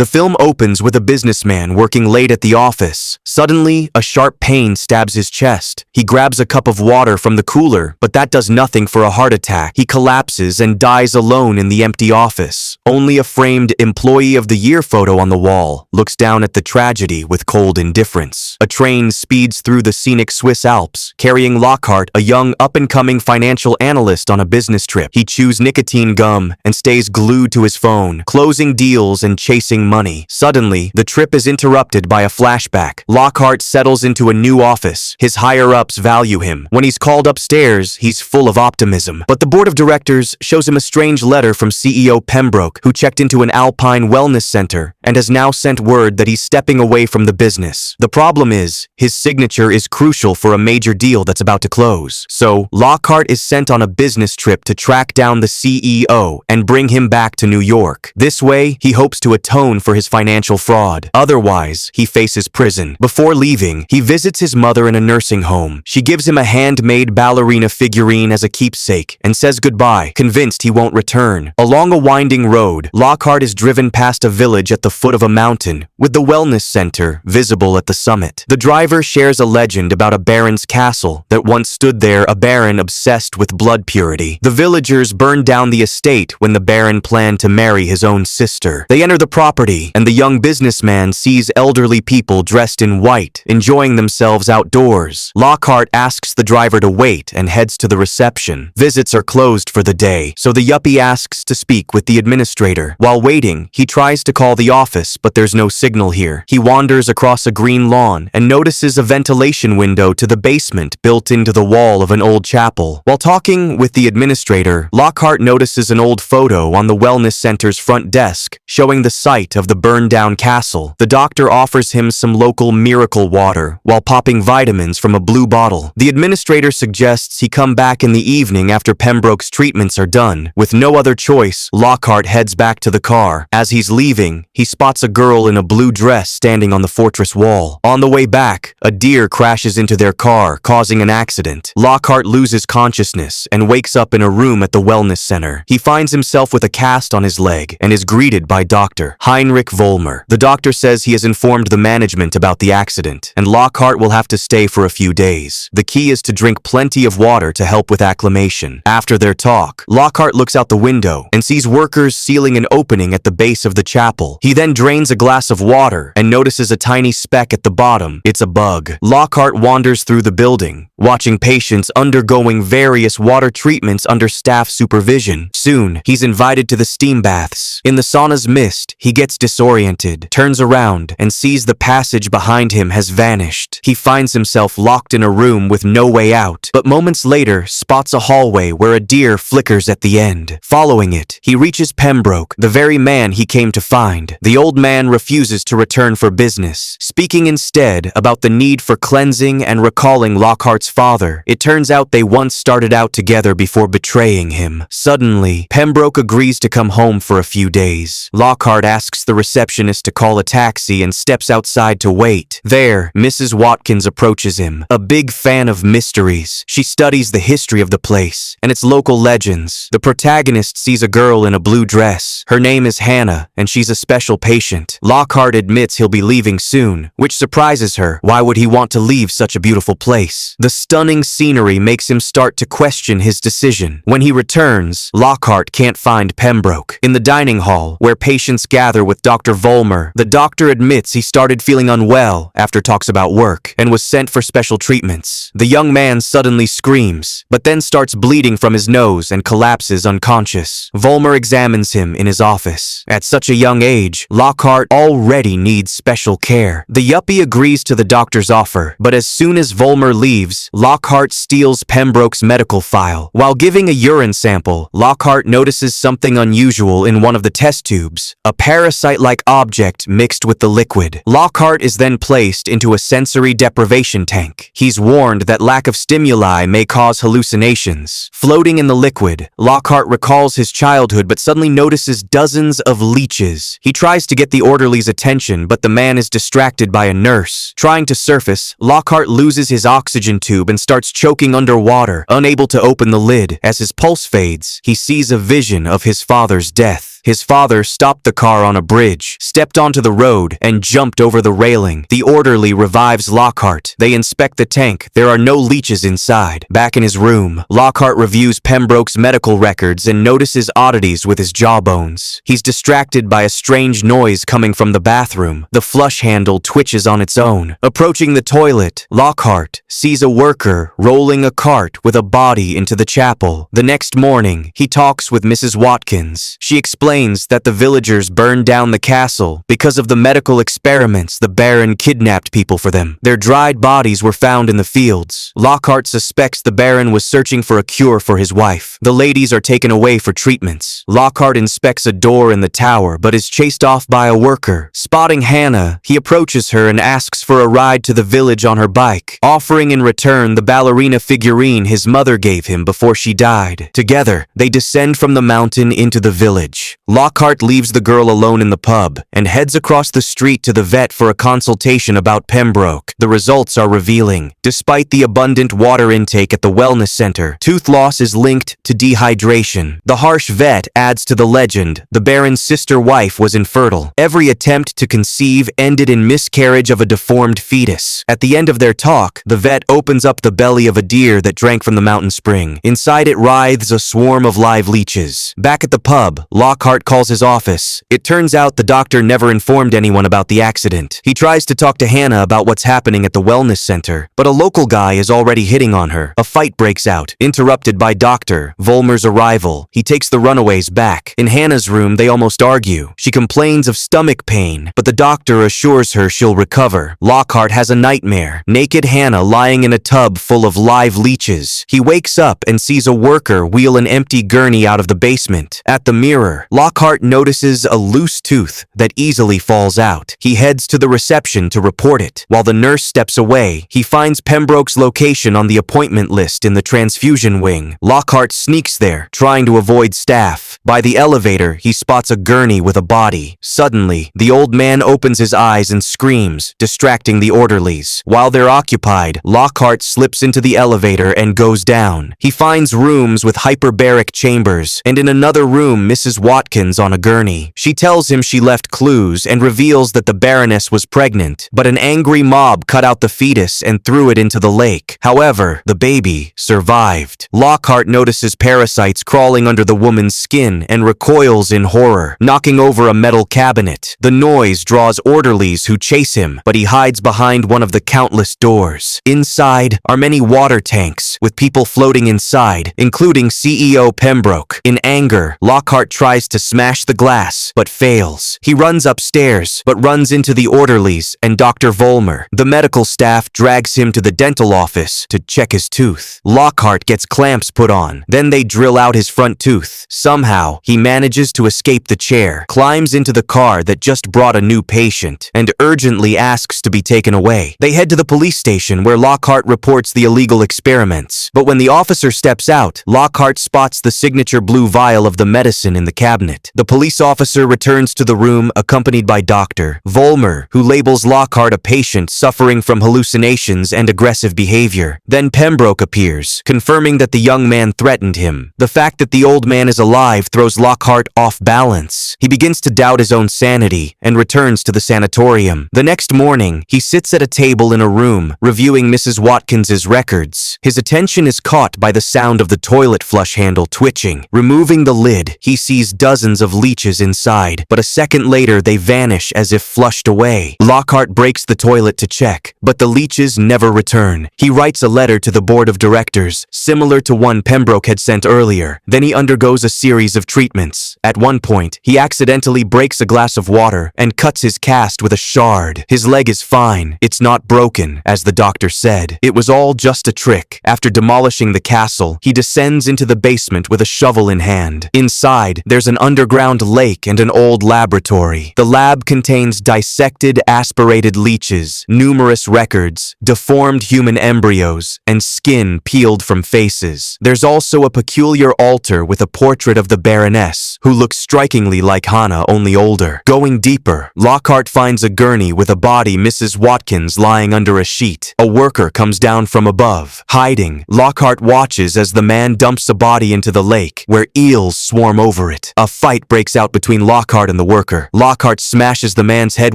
The film opens with a businessman working late at the office. Suddenly, a sharp pain stabs his chest. He grabs a cup of water from the cooler, but that does nothing for a heart attack. He collapses and dies alone in the empty office. Only a framed Employee of the Year photo on the wall looks down at the tragedy with cold indifference. A train speeds through the scenic Swiss Alps, carrying Lockhart, a young up-and-coming financial analyst, on a business trip. He chews nicotine gum and stays glued to his phone, closing deals and chasing money. Suddenly, the trip is interrupted by a flashback. Lockhart settles into a new office. His higher-ups value him. When he's called upstairs, he's full of optimism. But the board of directors shows him a strange letter from CEO Pembroke, who checked into an alpine wellness center and has now sent word that he's stepping away from the business. The problem is, his signature is crucial for a major deal that's about to close. So, Lockhart is sent on a business trip to track down the CEO and bring him back to New York. This way, he hopes to atone for his financial fraud. Otherwise, he faces prison. Before leaving, he visits his mother in a nursing home. She gives him a handmade ballerina figurine as a keepsake and says goodbye, convinced he won't return. Along a winding road, Lockhart is driven past a village at the foot of a mountain, with the wellness center visible at the summit. The driver shares a legend about a baron's castle that once stood there, a baron obsessed with blood purity. The villagers burned down the estate when the baron planned to marry his own sister. They enter the property, and the young businessman sees elderly people dressed in white, enjoying themselves outdoors. Lockhart asks the driver to wait and heads to the reception. Visits are closed for the day, so the yuppie asks to speak with the administrator. While waiting, he tries to call the office, but there's no signal here. He wanders across a green lawn and notices a ventilation window to the basement built into the wall of an old chapel. While talking with the administrator, Lockhart notices an old photo on the wellness center's front desk, showing the site of the burned-down castle. The doctor offers him some local miracle water while popping vitamins from a blue bottle. The administrator suggests he come back in the evening after Pembroke's treatments are done. With no other choice, Lockhart heads back to the car. As he's leaving, he spots a girl in a blue dress standing on the fortress wall. On the way back, a deer crashes into their car, causing an accident. Lockhart loses consciousness and wakes up in a room at the wellness center. He finds himself with a cast on his leg and is greeted by Dr. Heinrich Vollmer. The doctor says he has informed the management about the accident, and Lockhart will have to stay for a few days. The key is to drink plenty of water to help with acclimation. After their talk, Lockhart looks out the window and sees workers sealing an opening at the base of the chapel. He then drains a glass of water and notices a tiny speck at the bottom. It's a bug. Lockhart wanders through the building, watching patients undergoing various water treatments under staff supervision. Soon, he's invited to the steam baths. In the sauna's mist, he gets disoriented, turns around, and sees the passage behind him has vanished. He finds himself locked in a room with no way out, but moments later spots a hallway where a deer flickers at the end. Following it, he reaches Pembroke, the very man he came to find. The old man refuses to return for business, speaking instead about the need for cleansing and recalling Lockhart's father. It turns out they once started out together before betraying him. Suddenly, Pembroke agrees to come home for a few days. Lockhart asks the receptionist to call a taxi and steps outside to wait. There, Mrs. Watkins approaches him, a big fan of mysteries. She studies the history of the place and its local legends. The protagonist sees a girl in a blue dress. Her name is Hannah, and she's a special patient. Lockhart admits he'll be leaving soon, which surprises her. Why would he want to leave such a beautiful place? The stunning scenery makes him start to question his decision. When he returns, Lockhart can't find Pembroke. In the dining hall, where patients gather with Dr. Vollmer, the doctor admits he started feeling unwell after talks about work and was sent for special treatments. The young man suddenly screams, but then starts bleeding from his nose and collapses unconscious. Vollmer examines him in his office. At such a young age, Lockhart already needs special care. The yuppie agrees to the doctor's offer, but as soon as Vollmer leaves, Lockhart steals Pembroke's medical file. While giving a urine sample, Lockhart notices something unusual in one of the test tubes, a parasite-like object mixed with the liquid. Lockhart is then placed into a sensory deprivation tank. He's warned that lack of stimuli may cause hallucinations. Floating in the liquid, Lockhart recalls his childhood but suddenly notices dozens of leeches. He tries to get the orderly's attention, but the man is distracted by a nurse. Trying to surface, Lockhart loses his oxygen tube and starts choking underwater, unable to open the lid. As his pulse fades, he sees a vision of his father's death. His father stopped the car on a bridge, stepped onto the road, and jumped over the railing. The orderly revives Lockhart. They inspect the tank. There are no leeches inside. Back in his room, Lockhart reviews Pembroke's medical records and notices oddities with his jawbones. He's distracted by a strange noise coming from the bathroom. The flush handle twitches on its own. Approaching the toilet, Lockhart sees a worker rolling a cart with a body into the chapel. The next morning, he talks with Mrs. Watkins. She explains that the villagers burned down the castle because of the medical experiments the Baron kidnapped people for them. Their dried bodies were found in the fields. Lockhart suspects the Baron was searching for a cure for his wife. The ladies are taken away for treatments. Lockhart inspects a door in the tower but is chased off by a worker. Spotting Hannah, he approaches her and asks for a ride to the village on her bike, offering in return the ballerina figurine his mother gave him before she died. Together, they descend from the mountain into the village. Lockhart leaves the girl alone in the pub and heads across the street to the vet for a consultation about Pembroke. The results are revealing. Despite the abundant water intake at the wellness center, tooth loss is linked to dehydration. The harsh vet adds to the legend the Baron's sister wife was infertile. Every attempt to conceive ended in miscarriage of a deformed fetus. At the end of their talk, the vet opens up the belly of a deer that drank from the mountain spring. Inside it writhes a swarm of live leeches. Back at the pub, Lockhart calls his office. It turns out the doctor never informed anyone about the accident. He tries to talk to Hannah about what's happening at the wellness center, but a local guy is already hitting on her. A fight breaks out, interrupted by Dr. Vollmer's arrival. He takes the runaways back. In Hannah's room, they almost argue. She complains of stomach pain, but the doctor assures her she'll recover. Lockhart has a nightmare. Naked Hannah lying in a tub full of live leeches. He wakes up and sees a worker wheel an empty gurney out of the basement. At the mirror, Lockhart notices a loose tooth that easily falls out. He heads to the reception to report it. While the nurse steps away, he finds Pembroke's location on the appointment list in the transfusion wing. Lockhart sneaks there, trying to avoid staff. By the elevator, he spots a gurney with a body. Suddenly, the old man opens his eyes and screams, distracting the orderlies. While they're occupied, Lockhart slips into the elevator and goes down. He finds rooms with hyperbaric chambers, and in another room, Mrs. Watkins on a gurney. She tells him she left clues and reveals that the Baroness was pregnant, but an angry mob cut out the fetus and threw it into the lake. However, the baby survived. Lockhart notices parasites crawling under the woman's skin and recoils in horror, knocking over a metal cabinet. The noise draws orderlies who chase him, but he hides behind one of the countless doors. Inside are many water tanks, with people floating inside, including CEO Pembroke. In anger, Lockhart tries to smash the glass, but fails. He runs upstairs, but runs into the orderlies and Dr. Vollmer. The medical staff drags him to the dental office to check his tooth. Lockhart gets clamps put on. Then they drill out his front tooth. Somehow, he manages to escape the chair, climbs into the car that just brought a new patient, and urgently asks to be taken away. They head to the police station where Lockhart reports the illegal experiments. But when the officer steps out, Lockhart spots the signature blue vial of the medicine in the cabinet. The police officer returns to the room accompanied by Dr. Vollmer, who labels Lockhart a patient suffering from hallucinations and aggressive behavior. Then Pembroke appears, confirming that the young man threatened him. The fact that the old man is alive throws Lockhart off balance. He begins to doubt his own sanity and returns to the sanatorium. The next morning, he sits at a table in a room, reviewing Mrs. Watkins's records. His attention is caught by the sound of the toilet flush handle twitching. Removing the lid, he sees dozens of leeches inside, but a second later they vanish as if flushed away. Lockhart breaks the toilet to check, but the leeches never return. He writes a letter to the board of directors, similar to one Pembroke had sent earlier. Then he undergoes a series of treatments. At one point, he accidentally breaks a glass of water and cuts his cast with a shard. His leg is fine. It's not broken, as the doctor said. It was all just a trick. After demolishing the castle, he descends into the basement with a shovel in hand. Inside, there's an underground lake and an old laboratory. The lab contains dissected, aspirated leeches, numerous records, deformed human embryos, and skin peeled from faces. There's also a peculiar altar with a portrait of the Baroness, who looks strikingly like Hannah, only older. Going deeper, Lockhart finds a gurney with a body Mrs. Watkins lying under a sheet. A worker comes down from above. Hiding, Lockhart watches as the man dumps a body into the lake, where eels swarm over it. A fight breaks out between Lockhart and the worker. Lockhart smashes the man's head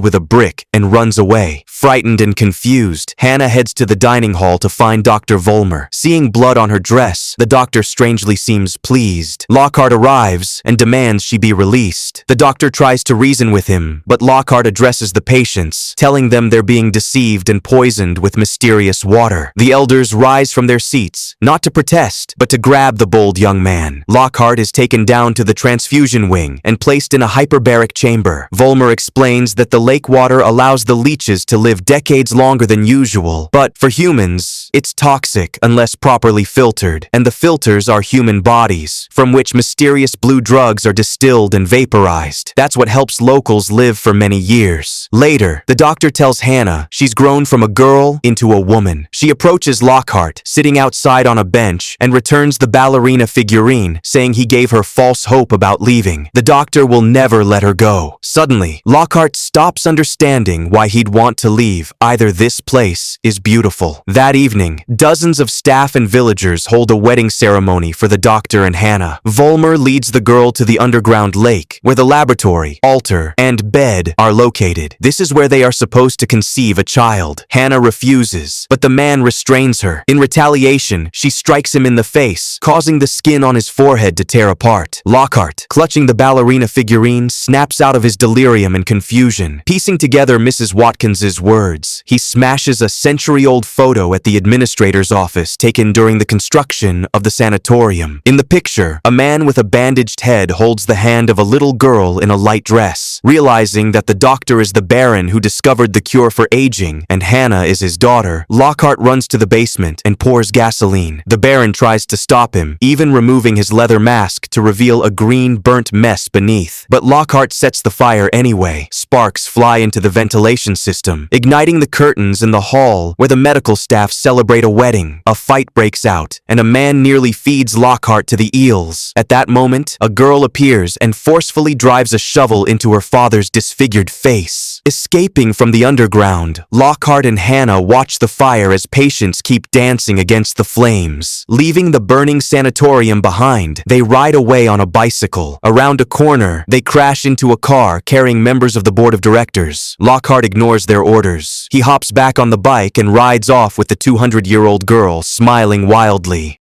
with a brick and runs away. Frightened and confused, Hannah heads to the dining hall to find Dr. Vollmer. Seeing blood on her dress, the doctor strangely seems pleased. Lockhart arrives and demands she be released. The doctor tries to reason with him, but Lockhart addresses the patients, telling them they're being deceived and poisoned with mysterious water. The elders rise from their seats, not to protest, but to grab the bold young man. Lockhart is taken down to the transfusion wing and placed in a hyperbaric chamber. Vollmer explains that the lake water allows the leeches to live decades longer than usual, but for humans, it's toxic unless properly filtered, and the filters are human bodies, from which mysterious blue drugs are distilled and vaporized. That's what helps locals live for many years. Later, the doctor tells Hannah she's grown from a girl into a woman. She approaches Lockhart, sitting outside on a bench, and returns the ballerina figurine, saying he gave her false hope about leaving. The doctor will never let her go. Suddenly, Lockhart stops understanding why he'd want to leave. Either this place is beautiful. That evening, dozens of staff and villagers hold a wedding ceremony for the doctor and Hannah. Vollmer leads the girl to the underground lake, where the laboratory, altar, and bed are located. This is where they are supposed to conceive a child. Hannah refuses, but the man restrains her. In retaliation, she strikes him in the face, causing the skin on his forehead to tear apart. Lockhart, clutching the ballerina figurine, snaps out of his delirium and confusion. Piecing together Mrs. Watkins's words, he smashes a century-old photo at the administrator's office taken during the construction of the sanatorium. In the picture, a man with a bandaged head holds the hand of a little girl in a light dress. Realizing that the doctor is the Baron who discovered the cure for aging and Hannah is his daughter, Lockhart runs to the basement and pours gasoline. The Baron tries to stop him, even removing his leather mask to reveal a green, burnt mess beneath. But Lockhart sets the fire anyway. Sparks fly into the ventilation system, igniting the curtains in the hall where the medical staff celebrate a wedding. A fight breaks out, and a man nearly feeds Lockhart to the eels. At that moment, a girl appears and forcefully drives a shovel into her father's disfigured face. Escaping from the underground, Lockhart and Hannah watch the fire as patients keep dancing against the flames. Leaving the burning sanatorium behind, they ride away on a bicycle. Around a corner, they crash into a car carrying members of the board of directors. Lockhart ignores their orders. He hops back on the bike and rides off with the 200-year-old girl, smiling wildly.